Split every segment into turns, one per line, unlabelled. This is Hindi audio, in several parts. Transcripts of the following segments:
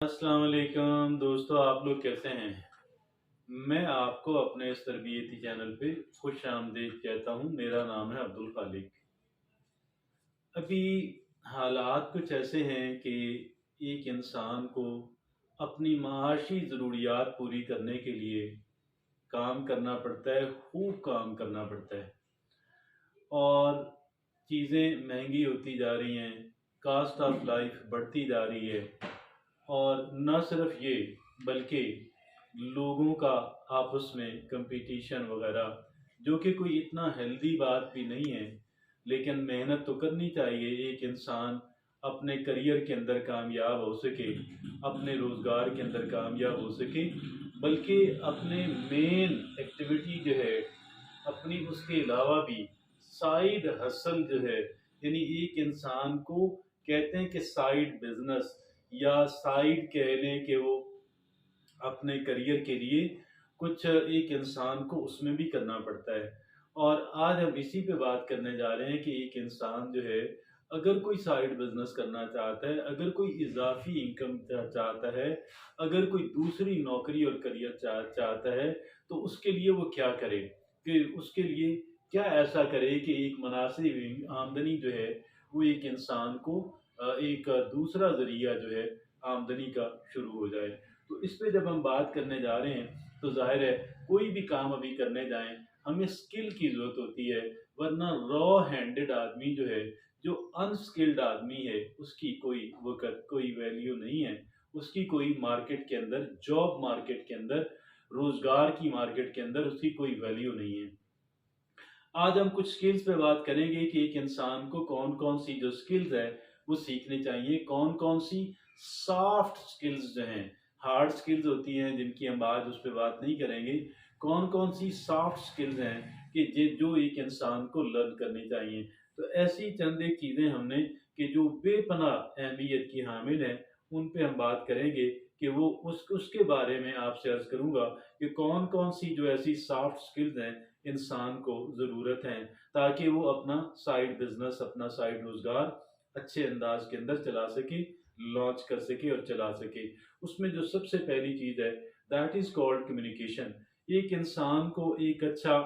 अस्सलाम वालेकुम दोस्तों, आप लोग कैसे हैं? मैं आपको अपने इस तरबियती चैनल पे खुश आमदीद कहता हूँ। मेरा नाम है अब्दुल खालिक। अभी हालात कुछ ऐसे हैं कि एक इंसान को अपनी माशी ज़रूरियात पूरी करने के लिए काम करना पड़ता है, खूब काम करना पड़ता है और चीज़ें महंगी होती जा रही हैं, कॉस्ट ऑफ लाइफ बढ़ती जा रही है और न सिर्फ ये बल्कि लोगों का आपस में कंपटीशन वगैरह, जो कि कोई इतना हेल्दी बात भी नहीं है। लेकिन मेहनत तो करनी चाहिए, एक इंसान अपने करियर के अंदर कामयाब हो सके, अपने रोज़गार के अंदर कामयाब हो सके, बल्कि अपने मेन एक्टिविटी जो है अपनी, उसके अलावा भी साइड हसल जो है, यानी एक इंसान को कहते हैं कि साइड बिजनेस या साइड कह लें कि वो अपने करियर के लिए कुछ एक इंसान को उसमें भी करना पड़ता है। और आज हम इसी पे बात करने जा रहे हैं कि एक इंसान जो है, अगर कोई साइड बिजनेस करना चाहता है, अगर कोई इजाफी इनकम चाहता है, अगर कोई दूसरी नौकरी और करियर चाहता है, तो उसके लिए वो क्या करे, कि उसके लिए क्या ऐसा करे कि एक मुनासिब आमदनी जो है वो एक इंसान को एक दूसरा जरिया जो है आमदनी का शुरू हो जाए। तो इस पे जब हम बात करने जा रहे हैं तो जाहिर है कोई भी काम अभी करने जाएं हमें स्किल की ज़रूरत होती है, वरना रॉ हैंडेड आदमी जो है, जो अनस्किल्ड आदमी है, उसकी कोई वक़्त कोई वैल्यू नहीं है, उसकी कोई मार्केट के अंदर, जॉब मार्केट के अंदर, रोज़गार की मार्केट के अंदर उसकी कोई वैल्यू नहीं है। आज हम कुछ स्किल्स पे बात करेंगे कि एक इंसान को कौन-कौन सी जो स्किल्स है वो सीखनी चाहिए, कौन-कौन सी सॉफ्ट स्किल्स जो हैं, हार्ड स्किल्स होती हैं जिनकी हम आज उस पे बात नहीं करेंगे, कौन-कौन सी सॉफ्ट स्किल्स हैं कि जो एक इंसान को लर्न करनी चाहिए। तो ऐसी चंद एक चीज़ें हमने कि जो बेपनाह अहमियत की हामिल हैं, उन पे हम बात करेंगे कि वो उसके बारे में आपसे अर्ज़ करूँगा कि कौन-कौन सी जो ऐसी सॉफ्ट स्किल्स हैं इंसान को ज़रूरत है, ताकि वो अपना साइड बिजनेस, अपना साइड रोज़गार अच्छे अंदाज के अंदर चला सके, लॉन्च कर सके और चला सके। उसमें जो सबसे पहली चीज़ है, दैट इज़ कॉल्ड कम्युनिकेशन। एक इंसान को एक अच्छा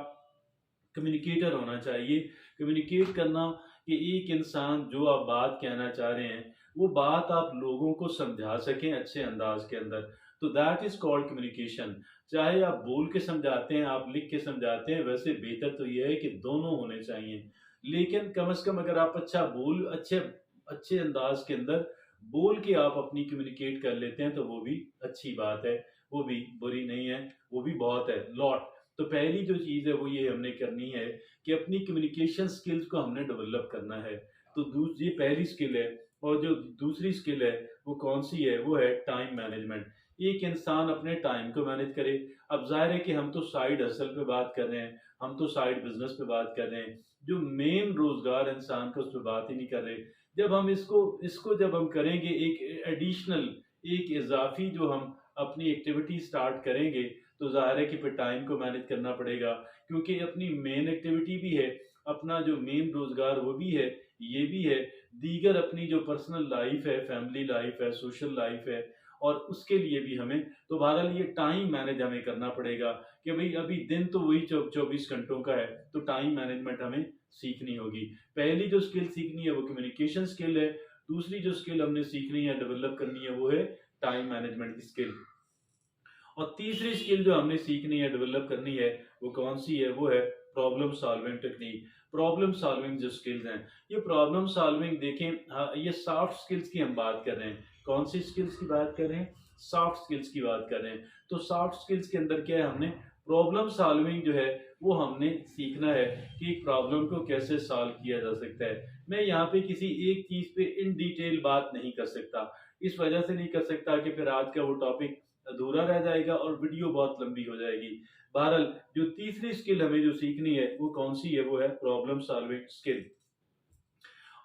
कम्युनिकेटर होना चाहिए। कम्युनिकेट करना कि एक इंसान जो आप बात कहना चाह रहे हैं, वो बात आप लोगों को समझा सकें अच्छे अंदाज के अंदर। तो दैट इज़ कॉल्ड कम्युनिकेशन। चाहे आप बोल के समझाते हैं, आप लिख के समझाते हैं, वैसे बेहतर तो ये है कि दोनों होने चाहिए। लेकिन कम से कम अगर आप अच्छे अच्छे अंदाज के अंदर बोल के आप अपनी कम्युनिकेट कर लेते हैं, तो वो भी अच्छी बात है, वो भी बुरी नहीं है, वो भी बहुत है, लॉट। तो पहली जो चीज़ है वो ये हमने करनी है कि अपनी कम्युनिकेशन स्किल्स को हमने डेवलप करना है। तो ये पहली स्किल है। और जो दूसरी स्किल है वो कौन सी है, वो है टाइम मैनेजमेंट। एक इंसान अपने टाइम को मैनेज करे। अब जाहिर है कि हम तो साइड हसल पे बात कर रहे हैं, हम तो साइड बिजनेस पे बात कर रहे हैं, जो मेन रोजगार इंसान का उस पर बात ही नहीं कर रहे। जब हम इसको इसको जब हम करेंगे, एक एडिशनल, एक इजाफी जो हम अपनी एक्टिविटी स्टार्ट करेंगे, तो ज़ाहिर है कि फिर टाइम को मैनेज करना पड़ेगा, क्योंकि अपनी मेन एक्टिविटी भी है, अपना जो मेन रोज़गार वो भी है, ये भी है, दीगर अपनी जो पर्सनल लाइफ़ है, फैमिली लाइफ़ है, सोशल लाइफ़ है, और उसके लिए भी हमें, तो बहरहाल ये टाइम मैनेज हमें करना पड़ेगा कि भई अभी दिन तो वही 24 घंटों का है, तो टाइम मैनेजमेंट हमें सीखनी होगी। पहली जो स्किल सीखनी है वो कम्युनिकेशन स्किल है, दूसरी जो स्किल हमने सीखनी है, डेवलप करनी है, वो है टाइम मैनेजमेंट की स्किल। और तीसरी स्किल जो हमने सीखनी है, डेवलप करनी है, वो कौन सी है, वो है problem solving technique. Problem solving जो स्किल्स हैं, ये प्रॉब्लम सॉल्विंग देखें, हाँ, ये सॉफ्ट स्किल्स की हम बात कर रहे हैं। कौन सी स्किल्स की बात कर रहे हैं? सॉफ्ट स्किल्स की बात कर रहे हैं। तो सॉफ्ट स्किल्स के अंदर क्या है, हमने प्रॉब्लम सॉल्विंग जो है वो हमने सीखना है कि एक प्रॉब्लम को कैसे सॉल्व किया जा सकता है। मैं यहाँ पे किसी एक चीज पे इन डिटेल बात नहीं कर सकता, इस वजह से नहीं कर सकता कि फिर आज का वो टॉपिक अधूरा रह जाएगा और वीडियो बहुत लंबी हो जाएगी। बहरहाल जो तीसरी स्किल हमें जो सीखनी है वो कौन सी है, वो है प्रॉब्लम सॉल्विंग स्किल।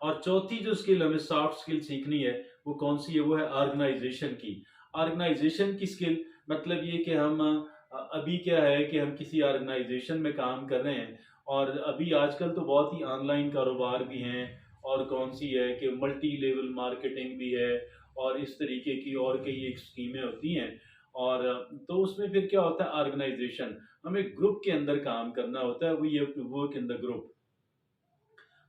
और चौथी जो स्किल हमें सॉफ्ट स्किल सीखनी है वो कौन सी है, वो है ऑर्गेनाइजेशन की। ऑर्गेनाइजेशन की स्किल मतलब ये कि हम अभी क्या है कि हम किसी ऑर्गेनाइजेशन में काम कर रहे हैं, और अभी आजकल तो बहुत ही ऑनलाइन कारोबार भी हैं, और कौन सी है कि मल्टी लेवल मार्केटिंग भी है, और इस तरीके की और कई एक स्कीमें होती हैं। और तो उसमें फिर क्या होता है, ऑर्गेनाइजेशन, हमें ग्रुप के अंदर काम करना होता है, we have to work in the group.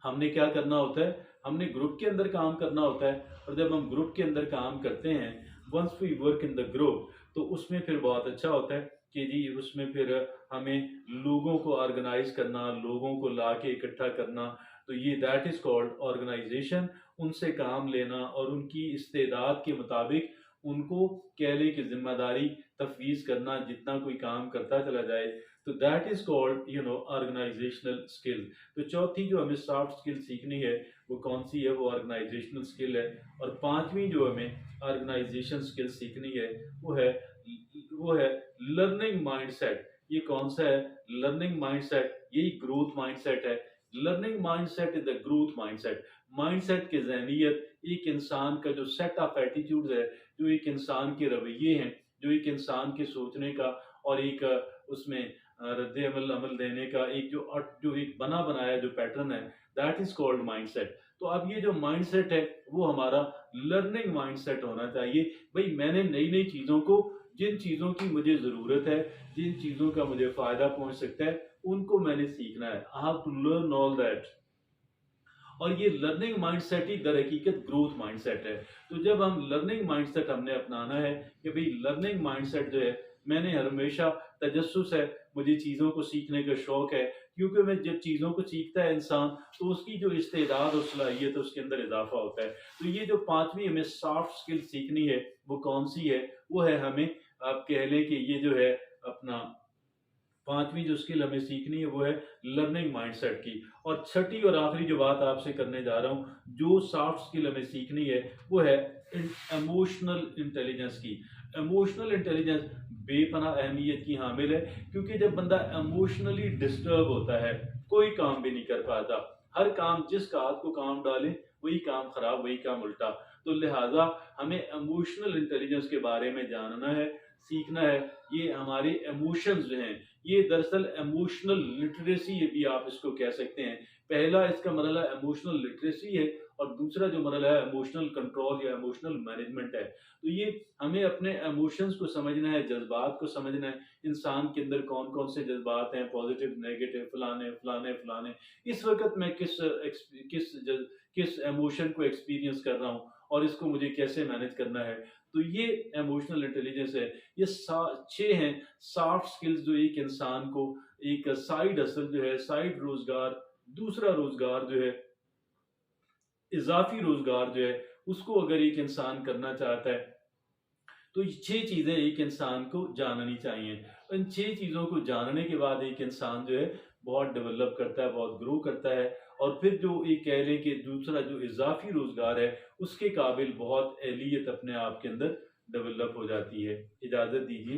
हमने क्या करना होता है, हमने ग्रुप के अंदर काम करना होता है। और जब हम ग्रुप के अंदर काम करते हैं, once we work in the group, तो उसमें फिर बहुत अच्छा होता है कि जी उसमें फिर हमें लोगों को ऑर्गेनाइज करना, लोगों को ला के इकट्ठा करना, तो ये दैट इज कॉल्ड ऑर्गेनाइजेशन। उनसे काम लेना और उनकी इस्तेदाद के मुताबिक उनको कह लें कि जिम्मेदारी तफवीज़ करना, जितना कोई काम करता चला जाए, तो that is called organisational skill. तो चौथी जो हमें सॉफ्ट स्किल सीखनी है वो कौन सी है, वो ऑर्गेनाइजेशनल स्किल है। और पांचवी जो हमें ऑर्गेनाइजेशन स्किल सीखनी है वो है वो है लर्निंग माइंडसेट। ये कौन सा है, लर्निंग माइंडसेट, यही ग्रोथ माइंडसेट है। Learning mindset is the growth mindset. Mindset की जहनीत एक इंसान का जो सेट ऑफ एटीट्यूड्स है, जो एक इंसान के रवैये हैं, जो एक इंसान के सोचने का और एक उसमें रद्द अमल अमल देने का एक जो एक बना बनाया जो पैटर्न है, दैट इज कॉल्ड माइंडसेट। तो अब ये जो माइंडसेट है वो हमारा लर्निंग माइंडसेट होना चाहिए। भाई मैंने नई नई चीज़ों को, जिन चीज़ों की मुझे ज़रूरत है, जिन चीज़ों का मुझे फ़ायदा पहुंच सकता है, उनको मैंने सीखना है। I have to learn all that. और ये लर्निंग माइंडसेट ही दर हकीकत ग्रोथ माइंडसेट है। तो जब हम लर्निंग माइंडसेट हमने अपनाना है कि भाई लर्निंग माइंडसेट जो है, मैंने हमेशा तजस्सुस है, मुझे चीज़ों को सीखने का शौक है, क्योंकि मैं जब चीज़ों को सीखता है इंसान, तो उसकी जो इस्तेदाद और सलाहियत है उसके अंदर इजाफा होता है। तो ये जो पांचवी हमें सॉफ्ट स्किल सीखनी है वो कौन सी है, वो है हमें, आप कह लें कि ये जो है अपना पांचवी जो स्किल हमें सीखनी है वो है लर्निंग माइंडसेट की। और छठी और आखिरी जो बात आपसे करने जा रहा हूँ, जो सॉफ्ट स्किल हमें सीखनी है वो है इमोशनल इंटेलिजेंस की। इमोशनल इंटेलिजेंस बेपनाह अहमियत की हामिल है, क्योंकि जब बंदा इमोशनली डिस्टर्ब होता है, कोई काम भी नहीं कर पाता। हर काम, जिस कात को काम डाले वही काम खराब, वही काम उल्टा। तो लिहाजा हमें इमोशनल इंटेलिजेंस के बारे में जानना है, सीखना है। ये हमारे इमोशंस जो हैं, ये दरअसल इमोशनल लिटरेसी भी आप इसको कह सकते हैं। पहला इसका मरहला इमोशनल लिटरेसी है और दूसरा जो मरहला है इमोशनल कंट्रोल या इमोशनल मैनेजमेंट है। तो ये हमें अपने इमोशंस को समझना है, जज्बात को समझना है, इंसान के अंदर कौन कौन से जज्बात हैं, पॉजिटिव, नेगेटिव, फलाने फलाने फलाने, इस वक्त मैं किस किस इमोशन को एक्सपीरियंस कर रहा हूँ और इसको मुझे कैसे मैनेज करना है। तो ये इमोशनल इंटेलिजेंस है। ये 6 हैं सॉफ्ट स्किल्स जो एक इंसान को एक साइड हसल जो है, साइड रोजगार, दूसरा रोजगार जो है, इजाफी रोजगार जो है, उसको अगर एक इंसान करना चाहता है, तो ये 6 चीजें एक इंसान को जाननी चाहिए। इन 6 चीजों को जानने के बाद एक इंसान जो है बहुत डेवलप करता है, बहुत ग्रो करता है। और फिर जो एक कह लें कि दूसरा जो इजाफी रोजगार है, उसके काबिल बहुत एहलियत अपने आप के अंदर डेवलप हो जाती है। इजाजत दीजिए।